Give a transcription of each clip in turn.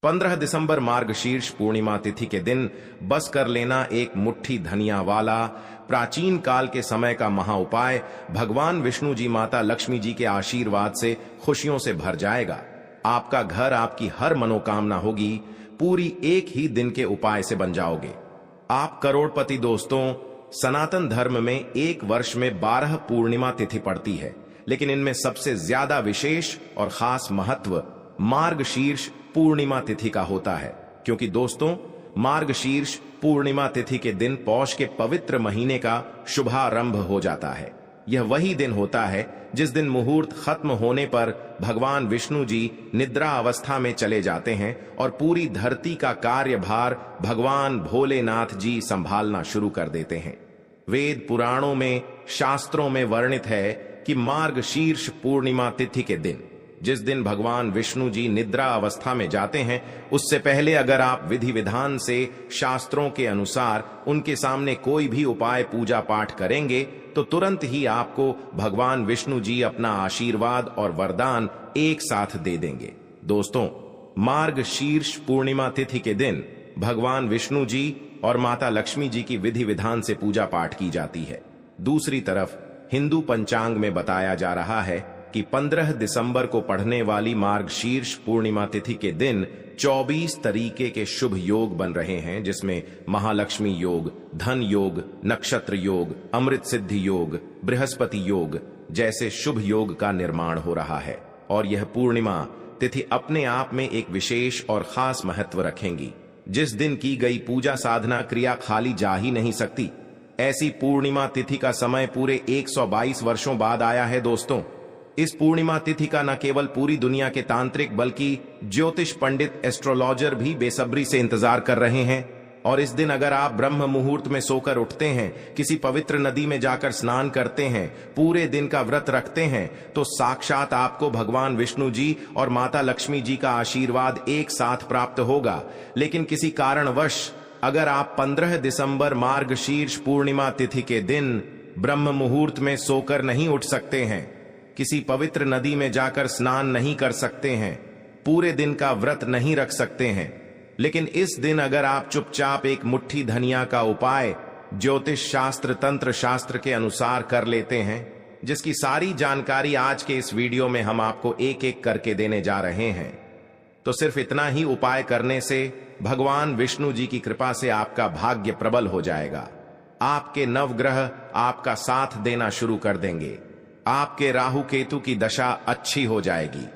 15 दिसंबर मार्गशीर्ष पूर्णिमा तिथि के दिन बस कर लेना एक मुट्ठी धनिया वाला प्राचीन काल के समय का महा उपाय भगवान विष्णु जी माता लक्ष्मी जी के आशीर्वाद से खुशियों से भर जाएगा। आपका घर, आपकी हर मनोकामना होगी, पूरी एक ही दिन के उपाय से बन जाओगे। आप करोड़पति। दोस्तों, सनातन धर्म में एक वर्ष में 12 पूर्णिमा तिथि पड़ती है, लेकिन इनमें सबसे ज्यादा विशेष और खास महत्व मार्गशीर्ष पूर्णिमा तिथि का होता है, क्योंकि दोस्तों मार्गशीर्ष पूर्णिमा तिथि के दिन पौष के पवित्र महीने का शुभारंभ हो जाता है। यह वही दिन होता है जिस दिन मुहूर्त खत्म होने पर भगवान विष्णु जी निद्रा अवस्था में चले जाते हैं और पूरी धरती का कार्यभार भगवान भोलेनाथ जी संभालना शुरू कर देते हैं। वेद पुराणों में, शास्त्रों में वर्णित है कि मार्गशीर्ष पूर्णिमा तिथि के दिन, जिस दिन भगवान विष्णु जी निद्रा अवस्था में जाते हैं, उससे पहले अगर आप विधि विधान से शास्त्रों के अनुसार उनके सामने कोई भी उपाय पूजा पाठ करेंगे तो तुरंत ही आपको भगवान विष्णु जी अपना आशीर्वाद और वरदान एक साथ दे देंगे। दोस्तों, मार्गशीर्ष पूर्णिमा तिथि के दिन भगवान विष्णु जी और माता लक्ष्मी जी की विधि विधान से पूजा पाठ की जाती है। दूसरी तरफ हिंदू पंचांग में बताया जा रहा है कि 15 दिसंबर को पढ़ने वाली मार्गशीर्ष पूर्णिमा तिथि के दिन 24 तरीके के शुभ योग बन रहे हैं, जिसमें महालक्ष्मी योग, धन योग, नक्षत्र योग, अमृत सिद्धि योग, बृहस्पति योग जैसे शुभ योग का निर्माण हो रहा है। और यह पूर्णिमा तिथि अपने आप में एक विशेष और खास महत्व रखेंगी। जिस दिन की गई पूजा साधना क्रिया खाली जा ही नहीं सकती। ऐसी पूर्णिमा तिथि का समय पूरे 122 वर्षों बाद आया है। दोस्तों, इस पूर्णिमा तिथि का न केवल पूरी दुनिया के तांत्रिक बल्कि ज्योतिष पंडित, एस्ट्रोलॉजर भी बेसब्री से इंतजार कर रहे हैं। और इस दिन अगर आप ब्रह्म मुहूर्त में सोकर उठते हैं, किसी पवित्र नदी में जाकर स्नान करते हैं, पूरे दिन का व्रत रखते हैं, तो साक्षात आपको भगवान विष्णु जी और माता लक्ष्मी जी का आशीर्वाद एक साथ प्राप्त होगा। लेकिन किसी कारणवश अगर आप 15 दिसंबर मार्गशीर्ष पूर्णिमा तिथि के दिन ब्रह्म मुहूर्त में सोकर नहीं उठ सकते हैं, किसी पवित्र नदी में जाकर स्नान नहीं कर सकते हैं, पूरे दिन का व्रत नहीं रख सकते हैं, लेकिन इस दिन अगर आप चुपचाप एक मुट्ठी धनिया का उपाय ज्योतिष शास्त्र, तंत्र शास्त्र के अनुसार कर लेते हैं, जिसकी सारी जानकारी आज के इस वीडियो में हम आपको एक एक करके देने जा रहे हैं, तो सिर्फ इतना ही उपाय करने से भगवान विष्णु जी की कृपा से आपका भाग्य प्रबल हो जाएगा। आपके नवग्रह आपका साथ देना शुरू कर देंगे। आपके राहु केतु की दशा अच्छी हो जाएगी।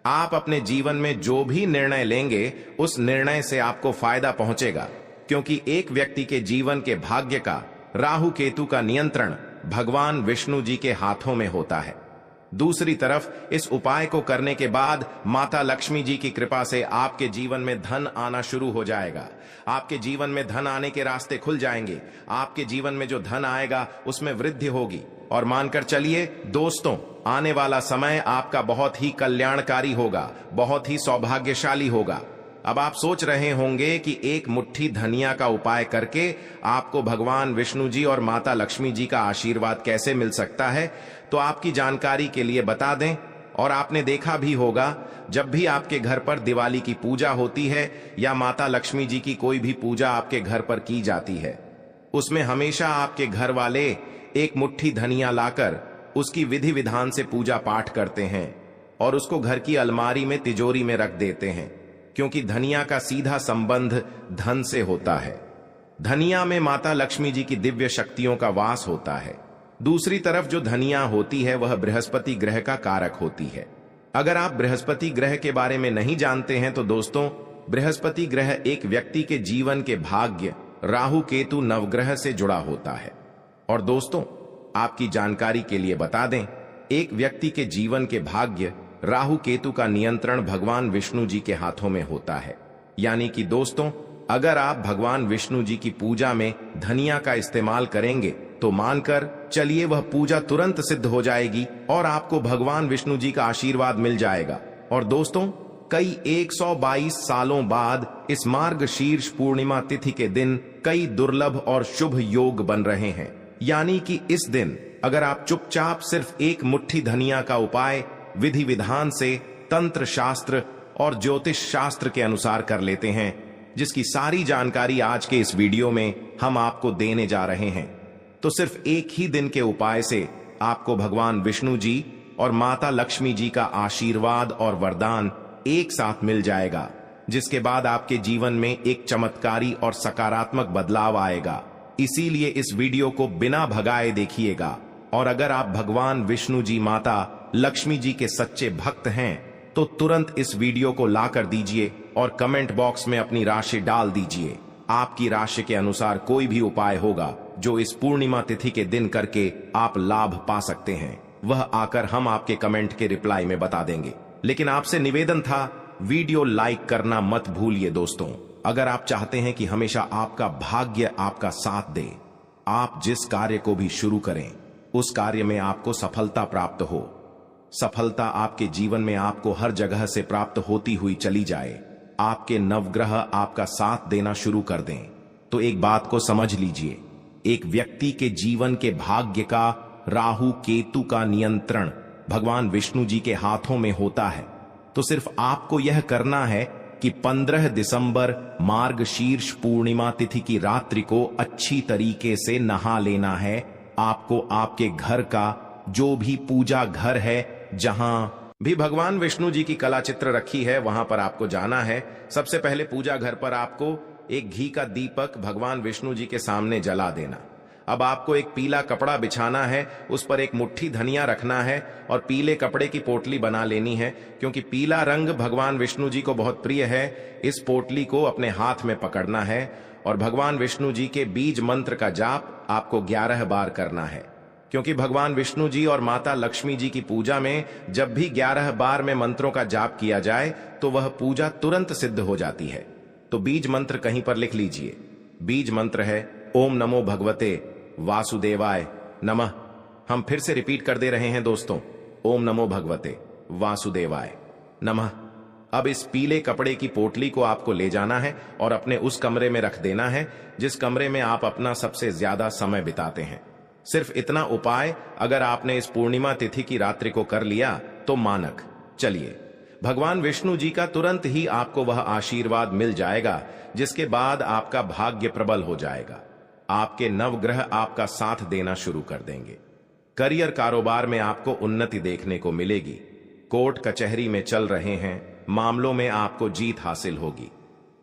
आप अपने जीवन में जो भी निर्णय लेंगे उस निर्णय से आपको फायदा पहुंचेगा, क्योंकि एक व्यक्ति के जीवन के भाग्य का, राहु केतु का नियंत्रण भगवान विष्णु जी के हाथों में होता है। दूसरी तरफ इस उपाय को करने के बाद माता लक्ष्मी जी की कृपा से आपके जीवन में धन आना शुरू हो जाएगा। आपके जीवन में धन आने के रास्ते खुल जाएंगे। आपके जीवन में जो धन आएगा उसमें वृद्धि होगी। और मानकर चलिए दोस्तों, आने वाला समय आपका बहुत ही कल्याणकारी होगा, बहुत ही सौभाग्यशाली होगा। अब आप सोच रहे होंगे कि एक मुट्ठी धनिया का उपाय करके आपको भगवान विष्णु जी और माता लक्ष्मी जी का आशीर्वाद कैसे मिल सकता है। तो आपकी जानकारी के लिए बता दें, और आपने देखा भी होगा, जब भी आपके घर पर दिवाली की पूजा होती है या माता लक्ष्मी जी की कोई भी पूजा आपके घर पर की जाती है, उसमें हमेशा आपके घर वाले एक मुट्ठी धनिया लाकर उसकी विधि विधान से पूजा पाठ करते हैं और उसको घर की अलमारी में, तिजोरी में रख देते हैं, क्योंकि धनिया का सीधा संबंध धन से होता है। धनिया में माता लक्ष्मी जी की दिव्य शक्तियों का वास होता है। दूसरी तरफ जो धनिया होती है वह बृहस्पति ग्रह का कारक होती है। अगर आप बृहस्पति ग्रह के बारे में नहीं जानते हैं तो दोस्तों, बृहस्पति ग्रह एक व्यक्ति के जीवन के भाग्य, राहु केतु नवग्रह से जुड़ा होता है। और दोस्तों, आपकी जानकारी के लिए बता दें, एक व्यक्ति के जीवन के भाग्य, राहु केतु का नियंत्रण भगवान विष्णु जी के हाथों में होता है। यानी कि दोस्तों, अगर आप भगवान विष्णु जी की पूजा में धनिया का इस्तेमाल करेंगे तो मानकर चलिए वह पूजा तुरंत सिद्ध हो जाएगी और आपको भगवान विष्णु जी का आशीर्वाद मिल जाएगा। और दोस्तों, कई 122 सालों बाद इस मार्गशीर्ष पूर्णिमा तिथि के दिन कई दुर्लभ और शुभ योग बन रहे हैं। यानी कि इस दिन अगर आप चुपचाप सिर्फ एक मुट्ठी धनिया का उपाय विधि विधान से, तंत्र शास्त्र और ज्योतिष शास्त्र के अनुसार कर लेते हैं, जिसकी सारी जानकारी आज के इस वीडियो में हम आपको देने जा रहे हैं। तो सिर्फ एक ही दिन के उपाय से आपको भगवान विष्णु जी और माता लक्ष्मी जी का आशीर्वाद और वरदान एक साथ मिल जाएगा, जिसके बाद आपके जीवन में एक चमत्कारी और सकारात्मक बदलाव आएगा। इसीलिए इस वीडियो को बिना भगाए देखिएगा। और अगर आप भगवान विष्णु जी माता लक्ष्मी जी के सच्चे भक्त हैं तो तुरंत इस वीडियो को ला कर दीजिए और कमेंट बॉक्स में अपनी राशि डाल दीजिए। आपकी राशि के अनुसार कोई भी उपाय होगा जो इस पूर्णिमा तिथि के दिन करके आप लाभ पा सकते हैं, वह आकर हम आपके कमेंट के रिप्लाई में बता देंगे। लेकिन आपसे निवेदन था, वीडियो लाइक करना मत भूलिए दोस्तों। अगर आप चाहते हैं कि हमेशा आपका भाग्य आपका साथ दे, आप जिस कार्य को भी शुरू करें उस कार्य में आपको सफलता प्राप्त हो, सफलता आपके जीवन में आपको हर जगह से प्राप्त होती हुई चली जाए, आपके नवग्रह आपका साथ देना शुरू कर दें, तो एक बात को समझ लीजिए, एक व्यक्ति के जीवन के भाग्य का राहु केतु का नियंत्रण भगवान विष्णु जी के हाथों में होता है। तो सिर्फ आपको यह करना है कि 15 दिसंबर मार्गशीर्ष पूर्णिमा तिथि की रात्रि को अच्छी तरीके से नहा लेना है। आपको आपके घर का जो भी पूजा घर है, जहां भी भगवान विष्णु जी की कला चित्र रखी है, वहां पर आपको जाना है। सबसे पहले पूजा घर पर आपको एक घी का दीपक भगवान विष्णु जी के सामने जला देना। अब आपको एक पीला कपड़ा बिछाना है, उस पर एक मुट्ठी धनिया रखना है और पीले कपड़े की पोटली बना लेनी है, क्योंकि पीला रंग भगवान विष्णु जी को बहुत प्रिय है। इस पोटली को अपने हाथ में पकड़ना है और भगवान विष्णु जी के बीज मंत्र का जाप आपको 11 बार करना है, क्योंकि भगवान विष्णु जी और माता लक्ष्मी जी की पूजा में जब भी 11 बार में मंत्रों का जाप किया जाए तो वह पूजा तुरंत सिद्ध हो जाती है। तो बीज मंत्र कहीं पर लिख लीजिए। बीज मंत्र है ओम नमो भगवते वासुदेवाय नमः। हम फिर से रिपीट कर दे रहे हैं दोस्तों, ओम नमो भगवते वासुदेवाय नमः। अब इस पीले कपड़े की पोटली को आपको ले जाना है और अपने उस कमरे में रख देना है जिस कमरे में आप अपना सबसे ज्यादा समय बिताते हैं। सिर्फ इतना उपाय अगर आपने इस पूर्णिमा तिथि की रात्रि को कर लिया तो मानक चलिए भगवान विष्णु जी का तुरंत ही आपको वह आशीर्वाद मिल जाएगा, जिसके बाद आपका भाग्य प्रबल हो जाएगा। आपके नवग्रह आपका साथ देना शुरू कर देंगे। करियर कारोबार में आपको उन्नति देखने को मिलेगी। कोर्ट कचहरी में चल रहे हैं मामलों में आपको जीत हासिल होगी।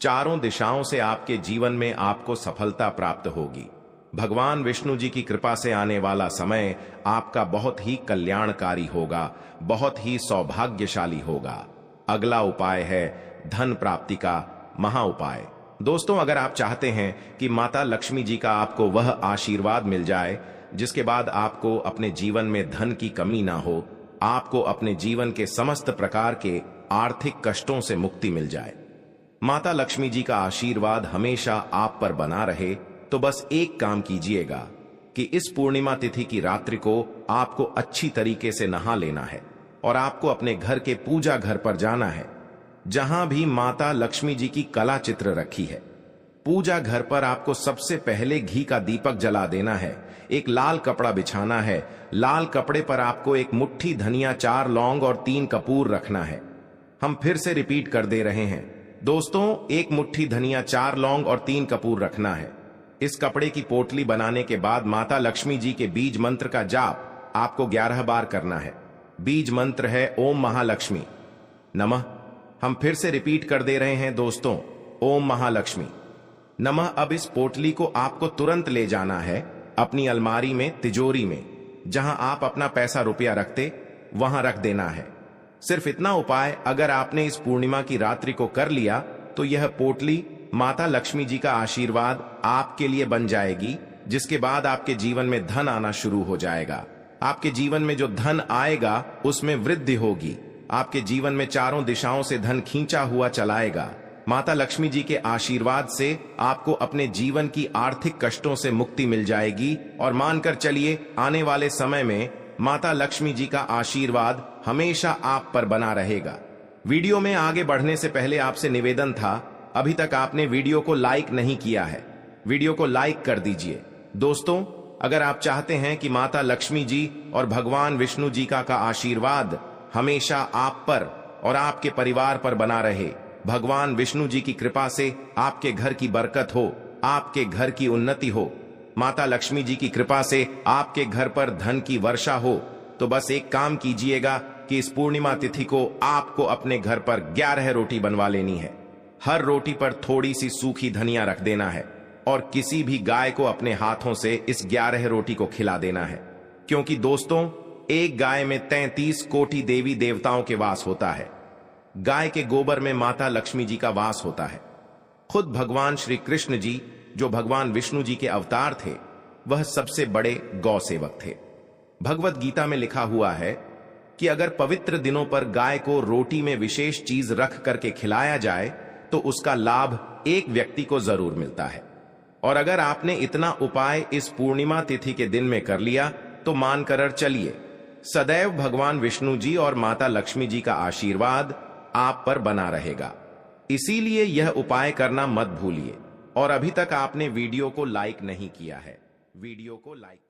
चारों दिशाओं से आपके जीवन में आपको सफलता प्राप्त होगी। भगवान विष्णु जी की कृपा से आने वाला समय आपका बहुत ही कल्याणकारी होगा, बहुत ही सौभाग्यशाली होगा। अगला उपाय है धन प्राप्ति का महा उपाय। दोस्तों, अगर आप चाहते हैं कि माता लक्ष्मी जी का आपको वह आशीर्वाद मिल जाए जिसके बाद आपको अपने जीवन में धन की कमी ना हो, आपको अपने जीवन के समस्त प्रकार के आर्थिक कष्टों से मुक्ति मिल जाए, माता लक्ष्मी जी का आशीर्वाद हमेशा आप पर बना रहे, तो बस एक काम कीजिएगा कि इस पूर्णिमा तिथि की रात्रि को आपको अच्छी तरीके से नहा लेना है और आपको अपने घर के पूजा घर पर जाना है जहां भी माता लक्ष्मी जी की कला चित्र रखी है। पूजा घर पर आपको सबसे पहले घी का दीपक जला देना है, एक लाल कपड़ा बिछाना है। लाल कपड़े पर आपको एक मुट्ठी धनिया, 4 लौंग और 3 कपूर रखना है। हम फिर से रिपीट कर दे रहे हैं दोस्तों, एक मुट्ठी धनिया, 4 लौंग और 3 कपूर रखना है। इस कपड़े की पोटली बनाने के बाद माता लक्ष्मी जी के बीज मंत्र का जाप आपको 11 बार करना है। बीज मंत्र है ओम महालक्ष्मी नमः। हम फिर से रिपीट कर दे रहे हैं दोस्तों, ओम महालक्ष्मी नमः। अब इस पोटली को आपको तुरंत ले जाना है अपनी अलमारी में, तिजोरी में, जहां आप अपना पैसा रुपया रखते वहां रख देना है। सिर्फ इतना उपाय अगर आपने इस पूर्णिमा की रात्रि को कर लिया तो यह पोटली माता लक्ष्मी जी का आशीर्वाद आपके लिए बन जाएगी, जिसके बाद आपके जीवन में धन आना शुरू हो जाएगा। आपके जीवन में जो धन आएगा उसमें वृद्धि होगी। आपके जीवन में चारों दिशाओं से धन खींचा हुआ चलाएगा। माता लक्ष्मी जी के आशीर्वाद से आपको अपने जीवन की आर्थिक कष्टों से मुक्ति मिल जाएगी और मानकर चलिए आने वाले समय में माता लक्ष्मी जी का आशीर्वाद हमेशा आप पर बना रहेगा। वीडियो में आगे बढ़ने से पहले आपसे निवेदन था, अभी तक आपने वीडियो को लाइक नहीं किया है, वीडियो को लाइक कर दीजिए। दोस्तों, अगर आप चाहते हैं कि माता लक्ष्मी जी और भगवान विष्णु जी का आशीर्वाद हमेशा आप पर और आपके परिवार पर बना रहे। भगवान विष्णु जी की कृपा से आपके घर की बरकत हो, आपके घर की उन्नति हो। माता लक्ष्मी जी की कृपा से आपके घर पर धन की वर्षा हो। तो बस एक काम कीजिएगा कि इस पूर्णिमा तिथि को आपको अपने घर पर 11 रोटी बनवा लेनी है। हर रोटी पर थोड़ी सी सूखी धनिया रख देना है और किसी भी गाय को अपने हाथों से इस 11 रोटी को खिला देना है। क्योंकि दोस्तों, एक गाय में 33 कोटि देवी देवताओं के वास होता है। गाय के गोबर में माता लक्ष्मी जी का वास होता है। खुद भगवान श्री कृष्ण जी, जो भगवान विष्णु जी के अवतार थे, वह सबसे बड़े गौ सेवक थे। भगवत गीता में लिखा हुआ है कि अगर पवित्र दिनों पर गाय को रोटी में विशेष चीज रख करके खिलाया जाए तो उसका लाभ एक व्यक्ति को जरूर मिलता है। और अगर आपने इतना उपाय इस पूर्णिमा तिथि के दिन में कर लिया तो मानकर चलिए, सदैव भगवान विष्णु जी और माता लक्ष्मी जी का आशीर्वाद आप पर बना रहेगा। इसीलिए यह उपाय करना मत भूलिए। और अभी तक आपने वीडियो को लाइक नहीं किया है, वीडियो को लाइक